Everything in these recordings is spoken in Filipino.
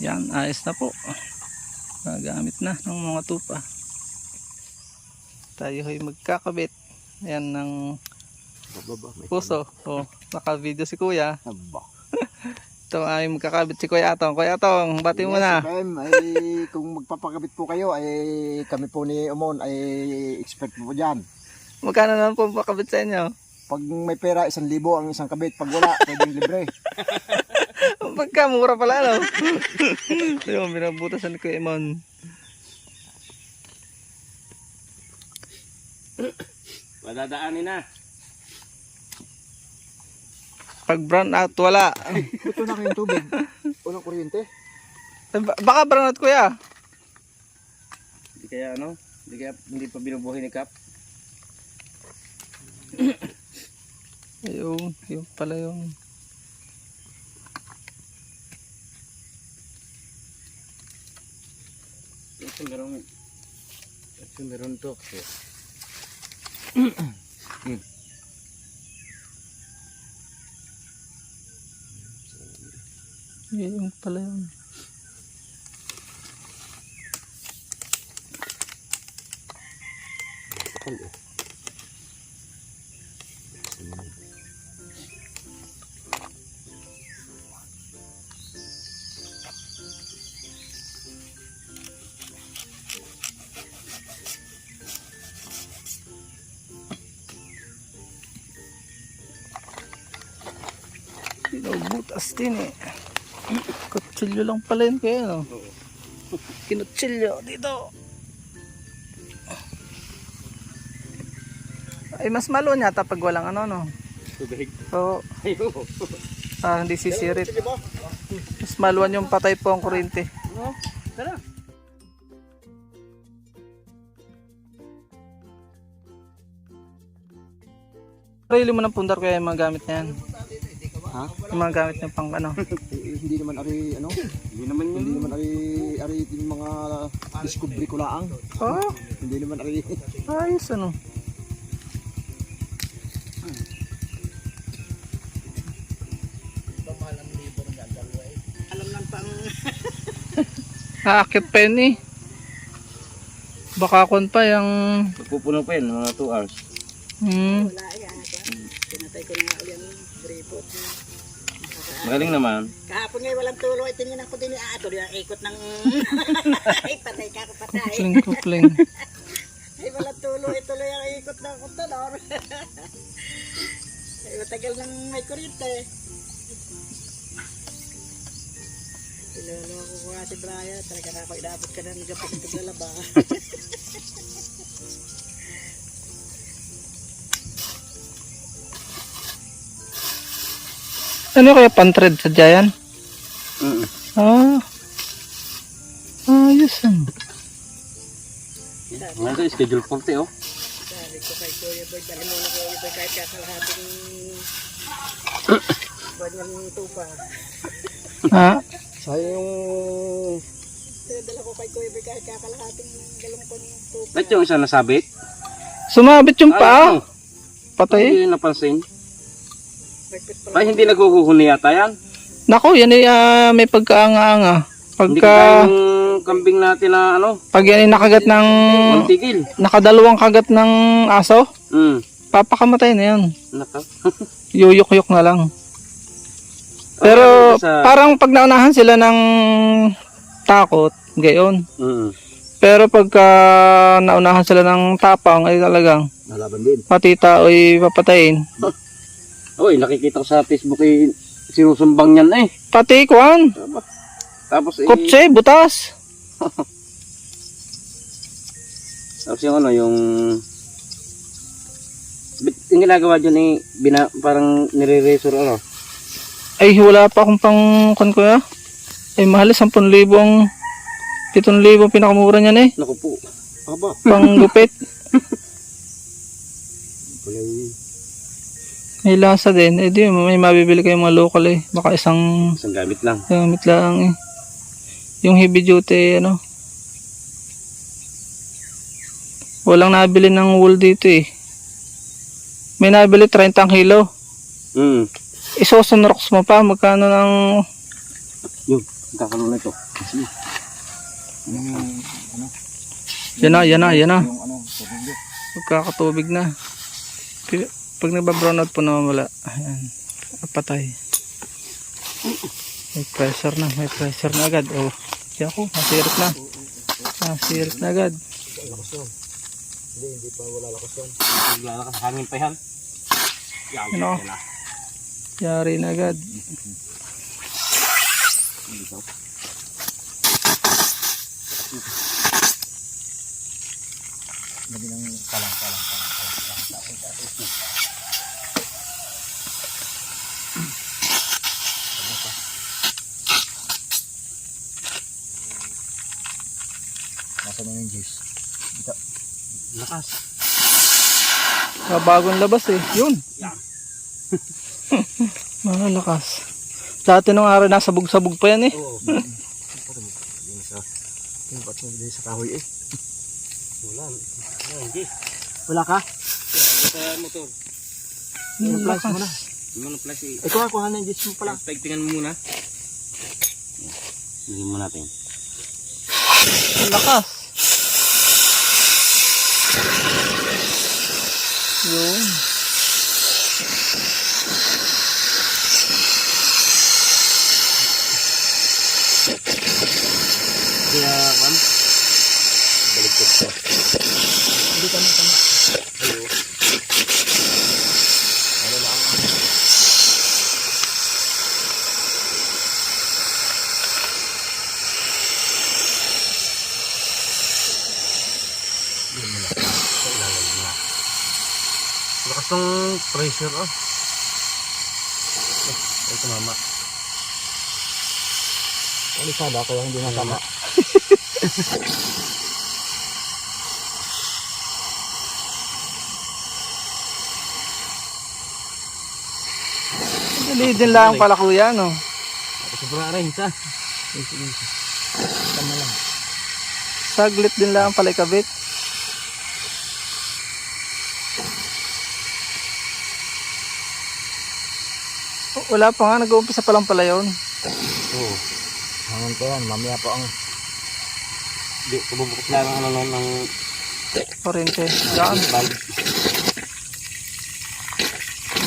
Yan, ayos na po. Nagamit na ng mga tupa. Tayo ay magkakabit. Ayan ng puso. Oh, naka-video si Kuya. Ito ay magkakabit si Kuya Atong. Kuya Atong, bati mo na. Ay, kung magpapakabit po kayo, ay kami po ni Umon ay expert po dyan. Magkano naman po pakabit sa inyo? Pag may pera, 1,000 ang isang kabit. Pag wala, pwedeng libre. Pagkamura pala, no? Ayun, binabutasan ko Imon. Madadaanin na. Pag brown out, wala. Ito na kayong tubig. Walang kuryente. Baka brown out, Kuya. Hindi kaya ano? Hindi pa binubuhay ni Kap. Ayun, yun pala yung... Meron to. Yun pala yun. Binubutas din eh. Kutsilyo lang pala yun kaya, no? Kinutsilyo dito. Ay, mas malo niya pag walang ano, no? Tubig. So, Ayo. hindi sisirit. Mas maluwan yung patay po ang kuryente. Tara. Sarili mo ng pundar kaya yung mga gamit niyan. Ha? Yung mga gamit niya pang ano. Hindi naman ari, ano? Hindi naman yun. Hindi naman ari yung mga discovery ko laang. Oh, Hindi naman ari. ayos ano. Alam lang pang... Aakit pa yun eh. Baka kon pa yung... Pupuno pa yun, mga 2 hours. Wala yan. Pinatay ko na nga yan. Report. Magaling naman. Kahapon ngayon walang tuloy. Tingin ako din tuloy ang ikot ng... Ay, patay ka ako patay. Kupling. Ay, walang tuloy. Tuloy ang ikot ng kontador. Ay, matagal nang may kuryente. Iloloko ko nga si Brian. Talaga na ako inabot ka na nagapit ng paglalaba. Ano kaya pan-thread sa Giant? Ah. Ayos ano. Ano ito, schedule 40 oh. Sabi ko kay Kuya Boy, dali mo na Kuya Boy kahit kakalahating buwan ng tupa. Ha? Sayang yung... Dala ko kay Kuya Boy kahit kakalahating galong ko ng tupa. Ba't yung isa nasabit? Sumabit yung paa. Ay, Patay. hindi napansin. Nagpit pala. Ay, hindi naghuhuhuni yata yan. Nako, yan ay may pagkaanga-anga. Hindi Pagka... kaya yung kambing natin na ano, Pag yan ay nakagat ng... mantigil. Nakadalawang kagat ng aso, papakamatay na yan. Naka. Yuyok-yok na lang. Pero parang pag naunahan sila ng takot, gayon. Pero pagka naunahan sila ng tapang, ay talagang Nalaban din. pati tao ay papatayin. Oy, nakikita ko sa Facebook eh, sinusumbang yan eh. Pati kuhan, Tapos eh, kutse, butas. tapos yung ano, yung yung ginagawa dyan eh, parang nire-resor ano. Ay wala pa akong pang kuhan ko ya. Ay mahal, 10,000 ang 7,000 pinakamura niyan eh. Naku po. Aba. Panggupit. Kulay. May lasa din. Eh di, may mabibili kayong mga local eh. Baka isang Isang gamit lang. gamit lang eh. Yung heavy duty ano. Walang nabili ng wool dito eh. May nabili 30 ang kilo. Isosunrox mo pa. Magkano ng Yung Kakalo na ito. Yan na. Yung ano, tubig yun. Magkakatubig na. Pag nagbabrown out po naman wala. Ayan. Patay. May pressure na agad. Oh. Kaya ako, nasirit na. Nasirit na agad. Lakas yun. Hindi pa wala lakas yan. Naglalakas hangin pa yan. Ano? Yari na agad. Lagi ng kalang. Nasa na yung juice. Lakas. Bagong labas eh. Yun. Malakas. Dati nung araw nasabog-sabog pa yan eh. Oo. Ba't mo din sa kahoy eh? Wala. Hindi. Wala ka? Sa motor. Yung flash mo na. Yung flash eh. Ikaw kuha na yung juice mo pala. Tingnan mo muna. Tingnan mo natin. Lakas. Yun. Kaya, Juan? Baligtad ka. Hindi tama. Ayo. Ano lang ang Lakas ng pressure oh. Ay, tumama. alisada kaya hindi natama. Dali din lang pala kuya, no? Sobrang rin sa. Tama lang. Saglit din lang pala ikabit. Oh, wala pa nga, nag-uumpisa pa lang pala yun. Oo. Hangin ko yan, mamaya po ang Di, kububukas lang ang ano ng Korente. Yan. valve.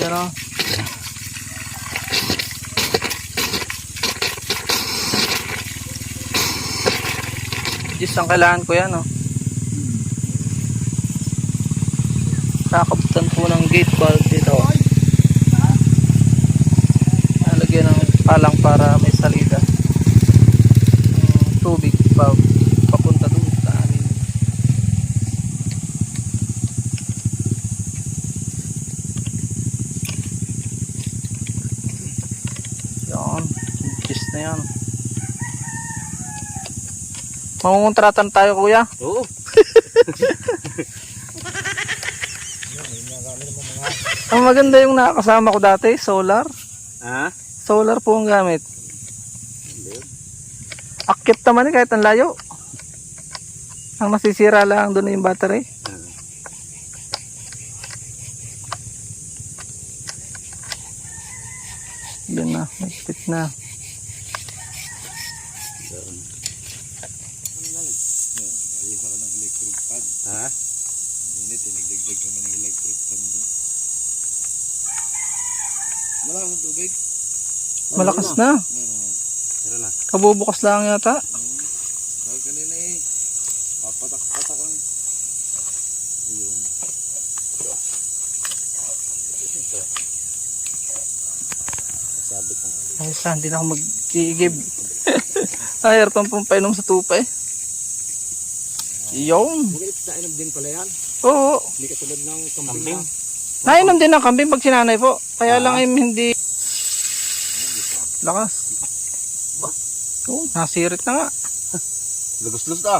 Yan o. Diyos ang kailangan ko yan, oh. Kakabutan po ng gate valve dito. Nalagyan ng palang para may salida. Tubig papunta doon sa amin. Yan. Diyos na yan. Mangungontratan tayo kuya. Oo. Ang maganda yung nakakasama ko dati, solar. Ha? Solar po ang gamit. Akit naman eh, kahit ang layo. Ang masisira lang doon yung battery. Yun na, nagpit na. Ha? tinagdagdag kami ng electric fan doon. Malakas ang tubig? Malakas na. Meron na. Kabubukas lang yata. Dahil kanina eh, papatak-patak ang yun. Sabit ang Ay, saan, hindi na ako mag-iigib. Ay, pang painom sa tupa eh. Yung. Magalit sa inom din pala yan. Oo. Hindi katulad ng kambing. Nainom din ng kambing pag sinanay po. Kaya lang ay hindi lakas. Oo, nasirit na nga. Lugos-lugos na.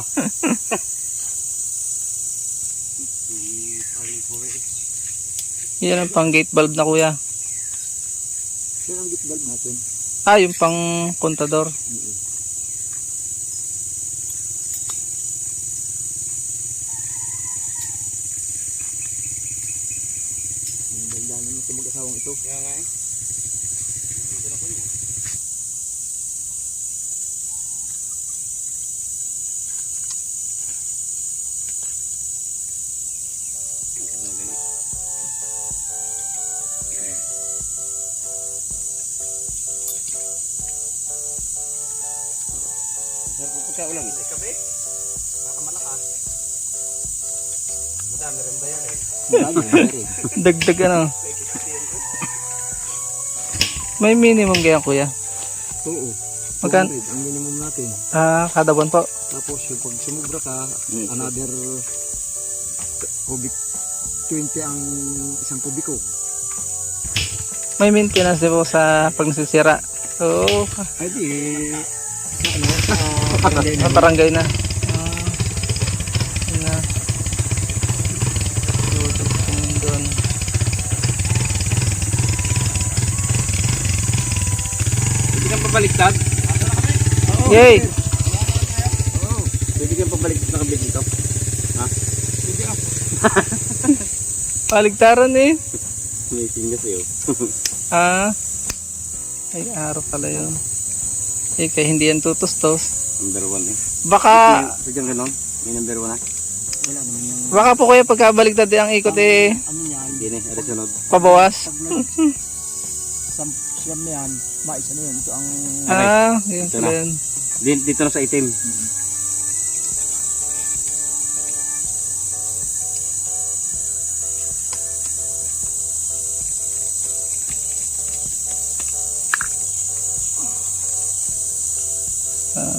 Yan ang pang gate valve na kuya. Yan ang gate valve natin. Ah, yung pang kontador. Ang ganda naman ito mag-asawang ito. Kaya nga eh. Dito na ko niya. Sarap po pagkaulam. Hindi kape. Baka malakas. Madami rin ba yan eh? Dagdag ano. May minimum ganyan kuya. Oo. Magkan 200 ang minimum natin. kada buwan po. Tapos yung pag sumubra ka, another cubic 20 ang isang kubiko. May maintenance din po sa pag nasisira. So, Ay di, sa barangay sa namin. barangay na. Yun na. Doon. Pwede kang pabaliktad. Yay! Pwede kang pabaliktad na kabit dito. Paligtaran eh. May tinggas yun. Ay araw pala yun. Eh, kaya hindi yan tutustos. Number 1 eh. Baka, Pwede kang ganon. May number 1 na. Wala naman yung baka po kuya pagkabaligtad ang ikot eh, ano yan. Hindi na. Ara sunod. pabawas. Pag siyam na yan, maisa na yun. Ito ang Yun Ito pala na. yun. Dito na sa itim.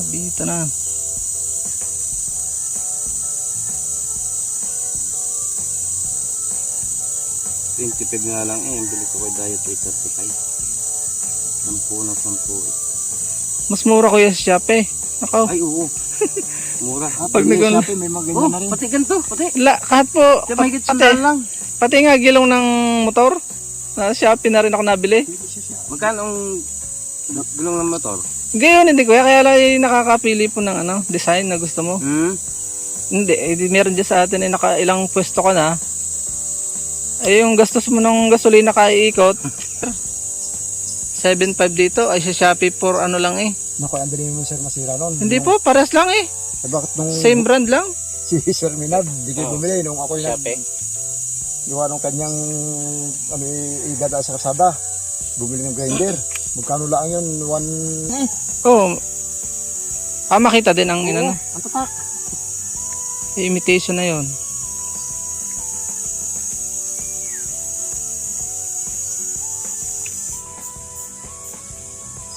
Bita na. $25 nga lang eh. Ang bili ko kay Diet ay 35. 10 na 10 eh. Mas mura kuya sa Shopee. Ako. Ay oo. Mura. Pag nag- may mga ganyan Oh, na rin. pati ganito. Pati. Kahit po, Diyan may pati, sandal lang. pati nga gilong ng motor. Sa Shopee na rin ako nabili. Pwede siya. Magkano ang gulong ng motor? Gayon hindi kuya, kaya lang nakakapili po ng ano, design na gusto mo. Hindi, meron dyan sa atin nakailang pwesto ka na. Ay yung gastos mo ng gasolina kaiikot. 7.5 dito ay sa Shopee for ano lang eh. Naku, ang dali mo sir masira nun. Hindi po, pares lang eh. Bakit nung Same brand lang. si Sir Minab, di kayo bumili nung ako yung Shopee. gawa nung kanyang ano, idada sa kasada. Bumili ng grinder. Magkano lang yun? Oh. Makita din ang inano. Ang tatak. Imitation na 'yon.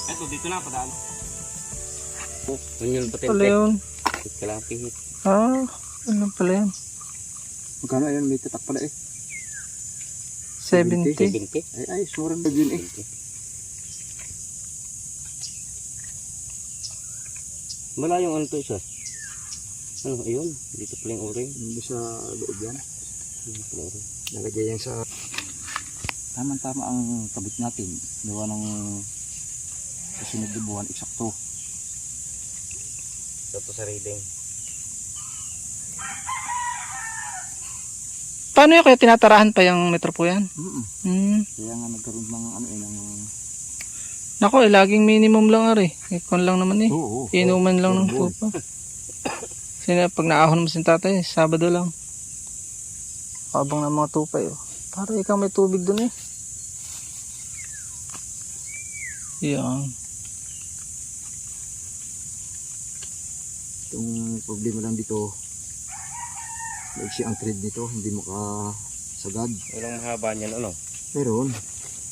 Ito, dito na, padaan. Oh, yun pati. Pala yun. Kailangan pihit. Ano pala yun? Magkano yun? May tatak pala eh. 70. 70. Ay, sure na yun eh. Malayong ano to isa? Ano, ayun. Dito pala yung o-ring. Hindi sa loob yan. Dito pala o-ring. Nalagay yan sa... Tama-tama ang kabit natin. Gawa ng susunod na buwan, eksakto. Ito sa reading. Paano yun kaya tinatarahan pa yung metro po yan? Kaya nga nagkaroon ng ano eh, ng... Nako, laging minimum lang ari. Ikon lang naman eh. Oo. Inuman lang ng tupa. Sina pag naahon mo si tatay, Sabado lang. Abang ng mga tupay oh. Para ikaw may tubig dun eh. Yan. Itong problema lang dito, maiksi ang thread dito, hindi makasagad. Walang mahaba niyan, ano? Meron.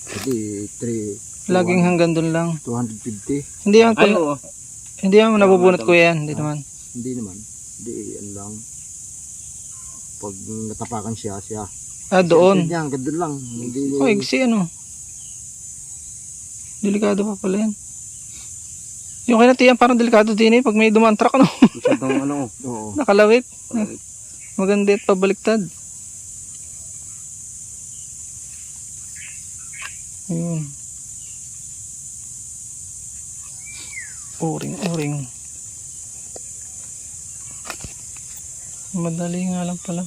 Hindi, Laging hanggang dun lang. 250. Hindi yan, Ay, oo. hindi yan nabubunot ko yan. Hindi naman. Hindi naman. Hindi, ano lang. Pag natapakan siya. Doon. Yan, hanggang doon lang. Hindi, Oh, iksi ano. Delikado pa pala yan. Yung kinatiyan parang delikado din eh. Pag may dumaan truck ano. Masyadong ano. oo. Nakalawit. Maganda at pabaliktad. Ayun. Uring. Madali nga lang pala.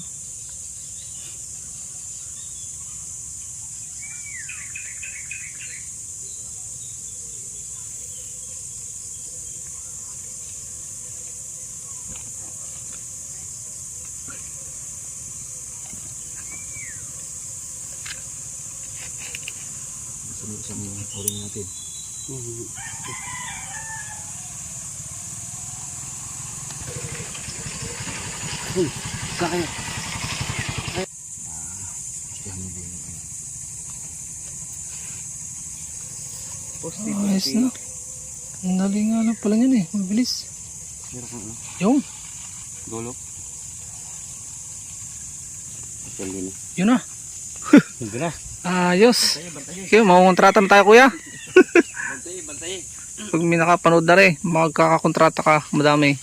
isang orin natin. Uy, kaya. Yan mo din. Ayos na. Ang dali nga lang pala yan eh. Mabilis. Meron kang ano? Yung. Gulok. Actually na. Yun na. Hindi na. Ayos. Okay, makukontrata na tayo kuya. Bantay. Pag may nakapanood na rin, magkakakontrata ka. Madami.